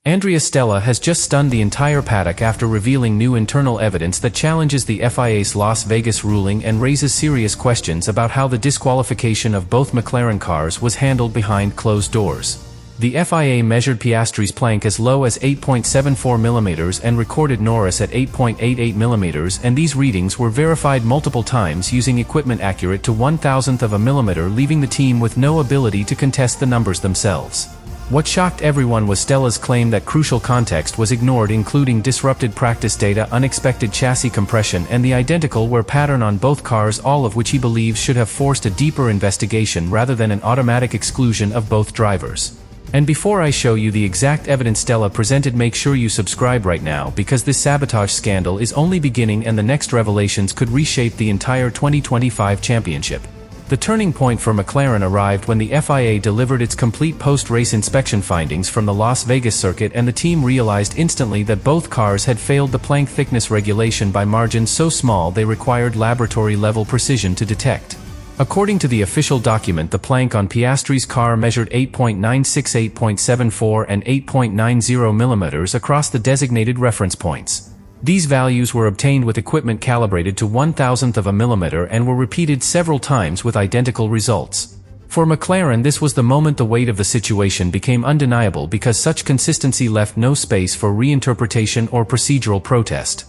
Andrea Stella has just stunned the entire paddock after revealing new internal evidence that challenges the FIA's Las Vegas ruling and raises serious questions about how the disqualification of both McLaren cars was handled behind closed doors. The FIA measured Piastri's plank as low as 8.74 mm and recorded Norris at 8.88 mm, and these readings were verified multiple times using equipment accurate to 1,000th of a millimeter, leaving the team with no ability to contest the numbers themselves. What shocked everyone was Stella's claim that crucial context was ignored, including disrupted practice data, unexpected chassis compression, and the identical wear pattern on both cars, all of which he believes should have forced a deeper investigation rather than an automatic exclusion of both drivers. And before I show you the exact evidence Stella presented, make sure you subscribe right now, because this sabotage scandal is only beginning and the next revelations could reshape the entire 2025 championship. The turning point for McLaren arrived when the FIA delivered its complete post-race inspection findings from the Las Vegas circuit, and the team realized instantly that both cars had failed the plank thickness regulation by margins so small they required laboratory-level precision to detect. According to the official document, the plank on Piastri's car measured 8.96, 8.74, and 8.90 mm across the designated reference points. These values were obtained with equipment calibrated to 1,000th of a millimeter and were repeated several times with identical results. For McLaren, this was the moment the weight of the situation became undeniable, because such consistency left no space for reinterpretation or procedural protest.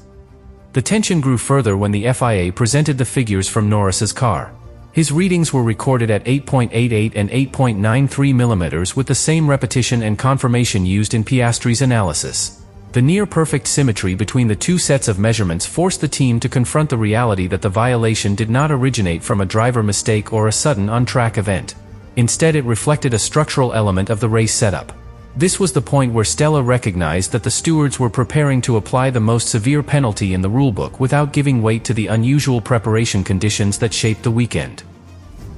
The tension grew further when the FIA presented the figures from Norris's car. His readings were recorded at 8.88 and 8.93 mm, with the same repetition and confirmation used in Piastri's analysis. The near-perfect symmetry between the two sets of measurements forced the team to confront the reality that the violation did not originate from a driver mistake or a sudden on-track event. Instead, it reflected a structural element of the race setup. This was the point where Stella recognized that the stewards were preparing to apply the most severe penalty in the rulebook without giving weight to the unusual preparation conditions that shaped the weekend.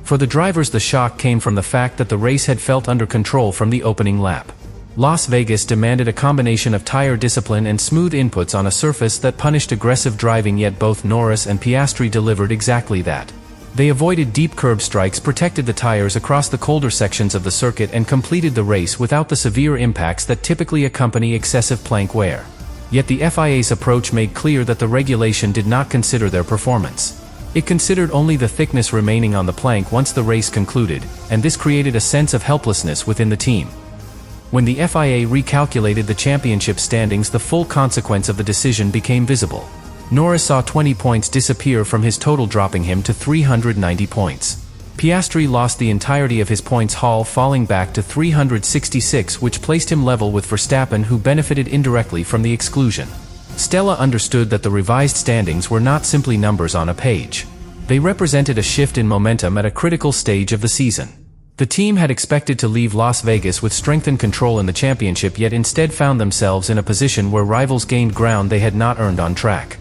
For the drivers, the shock came from the fact that the race had felt under control from the opening lap. Las Vegas demanded a combination of tire discipline and smooth inputs on a surface that punished aggressive driving, yet both Norris and Piastri delivered exactly that. They avoided deep curb strikes, protected the tires across the colder sections of the circuit, and completed the race without the severe impacts that typically accompany excessive plank wear. Yet the FIA's approach made clear that the regulation did not consider their performance. It considered only the thickness remaining on the plank once the race concluded, and this created a sense of helplessness within the team. When the FIA recalculated the championship standings, the full consequence of the decision became visible. Norris saw 20 points disappear from his total, dropping him to 390 points. Piastri lost the entirety of his points haul, falling back to 366, which placed him level with Verstappen, who benefited indirectly from the exclusion. Stella understood that the revised standings were not simply numbers on a page. They represented a shift in momentum at a critical stage of the season. The team had expected to leave Las Vegas with strengthened control in the championship, yet instead found themselves in a position where rivals gained ground they had not earned on track.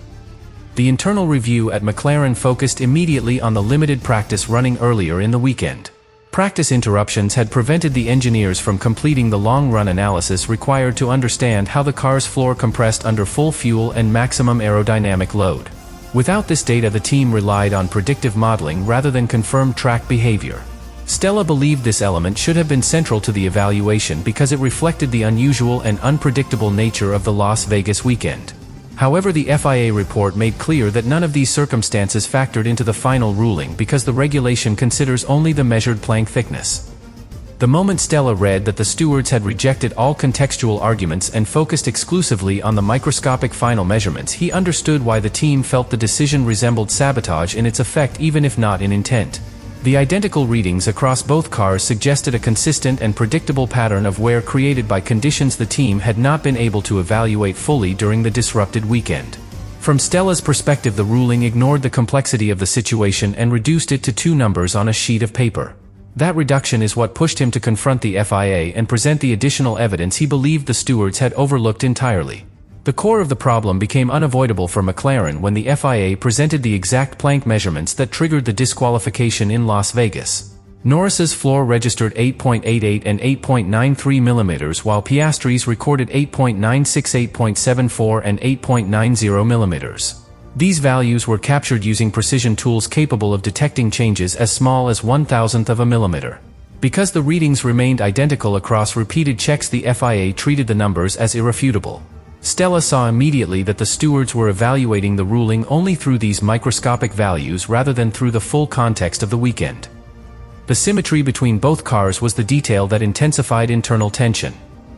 The internal review at McLaren focused immediately on the limited practice running earlier in the weekend. Practice interruptions had prevented the engineers from completing the long-run analysis required to understand how the car's floor compressed under full fuel and maximum aerodynamic load. Without this data, the team relied on predictive modeling rather than confirmed track behavior. Stella believed this element should have been central to the evaluation because it reflected the unusual and unpredictable nature of the Las Vegas weekend. However, the FIA report made clear that none of these circumstances factored into the final ruling because the regulation considers only the measured plank thickness. The moment Stella read that the stewards had rejected all contextual arguments and focused exclusively on the microscopic final measurements, he understood why the team felt the decision resembled sabotage in its effect, even if not in intent. The identical readings across both cars suggested a consistent and predictable pattern of wear created by conditions the team had not been able to evaluate fully during the disrupted weekend. From Stella's perspective, the ruling ignored the complexity of the situation and reduced it to two numbers on a sheet of paper. That reduction is what pushed him to confront the FIA and present the additional evidence he believed the stewards had overlooked entirely. The core of the problem became unavoidable for McLaren when the FIA presented the exact plank measurements that triggered the disqualification in Las Vegas. Norris's floor registered 8.88 and 8.93 mm, while Piastri's recorded 8.96, 8.74, and 8.90 mm. These values were captured using precision tools capable of detecting changes as small as 1,000th of a millimeter. Because the readings remained identical across repeated checks, the FIA treated the numbers as irrefutable. Stella saw immediately that the stewards were evaluating the ruling only through these microscopic values rather than through the full context of the weekend. The symmetry between both cars was the detail that intensified internal tension.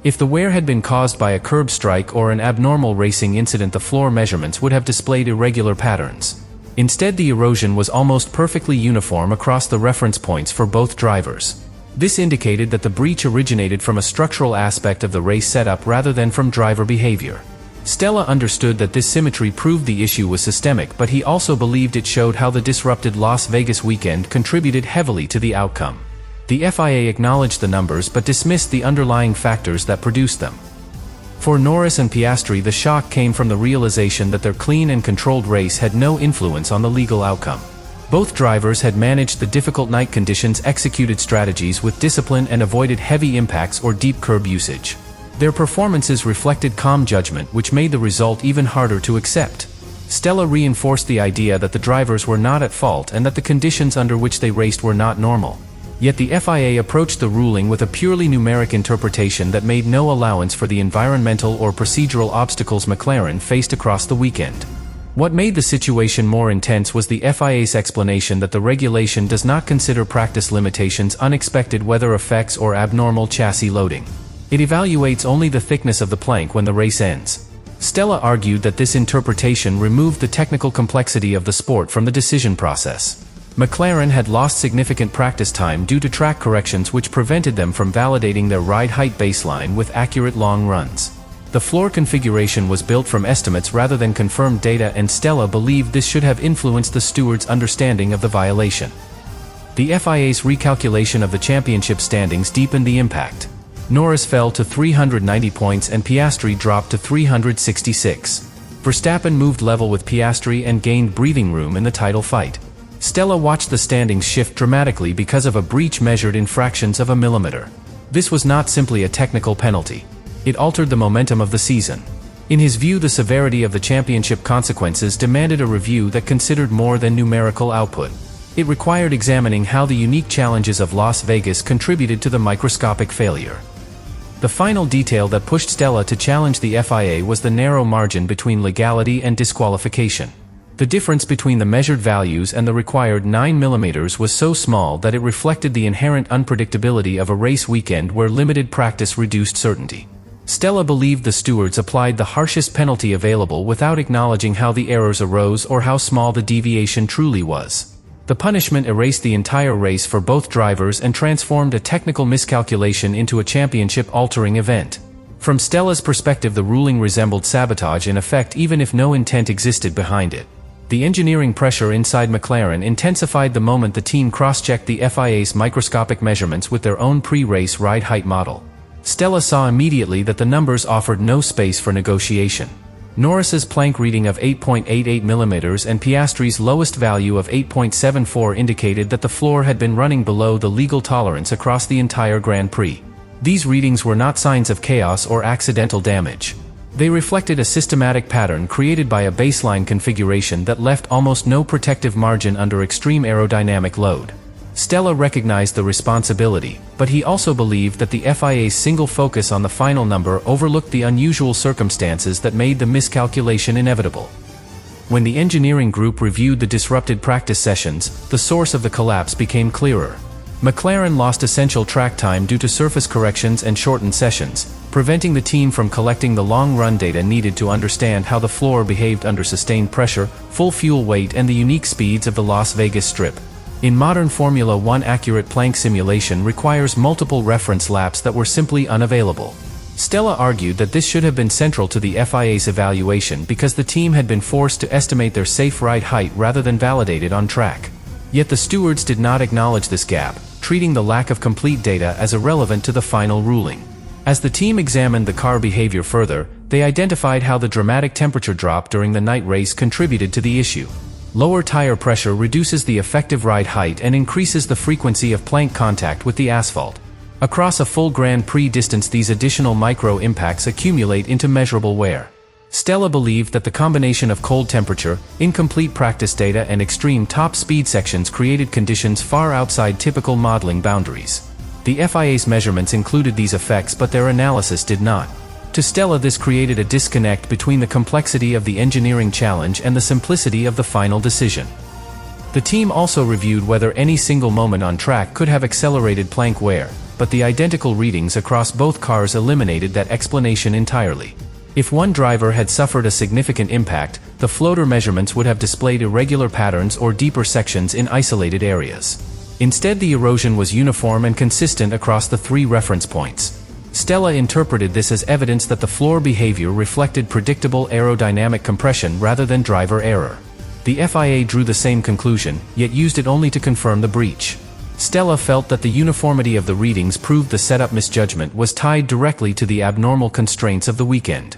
If the wear had been caused by a curb strike or an abnormal racing incident, the floor measurements would have displayed irregular patterns. Instead, the erosion was almost perfectly uniform across the reference points for both drivers. This indicated that the breach originated from a structural aspect of the race setup rather than from driver behavior. Stella understood that this symmetry proved the issue was systemic, but he also believed it showed how the disrupted Las Vegas weekend contributed heavily to the outcome. The FIA acknowledged the numbers but dismissed the underlying factors that produced them. For Norris and Piastri, the shock came from the realization that their clean and controlled race had no influence on the legal outcome. Both drivers had managed the difficult night conditions, executed strategies with discipline, and avoided heavy impacts or deep curb usage. Their performances reflected calm judgment, which made the result even harder to accept. Stella reinforced the idea that the drivers were not at fault and that the conditions under which they raced were not normal. Yet the FIA approached the ruling with a purely numeric interpretation that made no allowance for the environmental or procedural obstacles McLaren faced across the weekend. What made the situation more intense was the FIA's explanation that the regulation does not consider practice limitations, unexpected weather effects, or abnormal chassis loading. It evaluates only the thickness of the plank when the race ends. Stella argued that this interpretation removed the technical complexity of the sport from the decision process. McLaren had lost significant practice time due to track corrections, which prevented them from validating their ride height baseline with accurate long runs. The floor configuration was built from estimates rather than confirmed data, and Stella believed this should have influenced the stewards' understanding of the violation. The FIA's recalculation of the championship standings deepened the impact. Norris fell to 390 points and Piastri dropped to 366. Verstappen moved level with Piastri and gained breathing room in the title fight. Stella watched the standings shift dramatically because of a breach measured in fractions of a millimeter. This was not simply a technical penalty. It altered the momentum of the season. In his view, the severity of the championship consequences demanded a review that considered more than numerical output. It required examining how the unique challenges of Las Vegas contributed to the microscopic failure. The final detail that pushed Stella to challenge the FIA was the narrow margin between legality and disqualification. The difference between the measured values and the required 9 mm was so small that it reflected the inherent unpredictability of a race weekend where limited practice reduced certainty. Stella believed the stewards applied the harshest penalty available without acknowledging how the errors arose or how small the deviation truly was. The punishment erased the entire race for both drivers and transformed a technical miscalculation into a championship-altering event. From Stella's perspective, the ruling resembled sabotage in effect, even if no intent existed behind it. The engineering pressure inside McLaren intensified the moment the team cross-checked the FIA's microscopic measurements with their own pre-race ride height model. Stella saw immediately that the numbers offered no space for negotiation. Norris's plank reading of 8.88 mm and Piastri's lowest value of 8.74 indicated that the floor had been running below the legal tolerance across the entire Grand Prix. These readings were not signs of chaos or accidental damage. They reflected a systematic pattern created by a baseline configuration that left almost no protective margin under extreme aerodynamic load. Stella recognized the responsibility, but he also believed that the FIA's single focus on the final number overlooked the unusual circumstances that made the miscalculation inevitable. When the engineering group reviewed the disrupted practice sessions, the source of the collapse became clearer. McLaren lost essential track time due to surface corrections and shortened sessions, preventing the team from collecting the long-run data needed to understand how the floor behaved under sustained pressure, full fuel weight, and the unique speeds of the Las Vegas Strip. In modern Formula One, accurate plank simulation requires multiple reference laps that were simply unavailable. Stella argued that this should have been central to the FIA's evaluation because the team had been forced to estimate their safe ride height rather than validate it on track. Yet the stewards did not acknowledge this gap, treating the lack of complete data as irrelevant to the final ruling. As the team examined the car behavior further, they identified how the dramatic temperature drop during the night race contributed to the issue. Lower tire pressure reduces the effective ride height and increases the frequency of plank contact with the asphalt. Across a full Grand Prix distance, these additional micro-impacts accumulate into measurable wear. Stella believed that the combination of cold temperature, incomplete practice data, and extreme top speed sections created conditions far outside typical modeling boundaries. The FIA's measurements included these effects, but their analysis did not. To Stella, this created a disconnect between the complexity of the engineering challenge and the simplicity of the final decision. The team also reviewed whether any single moment on track could have accelerated plank wear, but the identical readings across both cars eliminated that explanation entirely. If one driver had suffered a significant impact, the floater measurements would have displayed irregular patterns or deeper sections in isolated areas. Instead, the erosion was uniform and consistent across the 3 reference points. Stella interpreted this as evidence that the floor behavior reflected predictable aerodynamic compression rather than driver error. The FIA drew the same conclusion, yet used it only to confirm the breach. Stella felt that the uniformity of the readings proved the setup misjudgment was tied directly to the abnormal constraints of the weekend.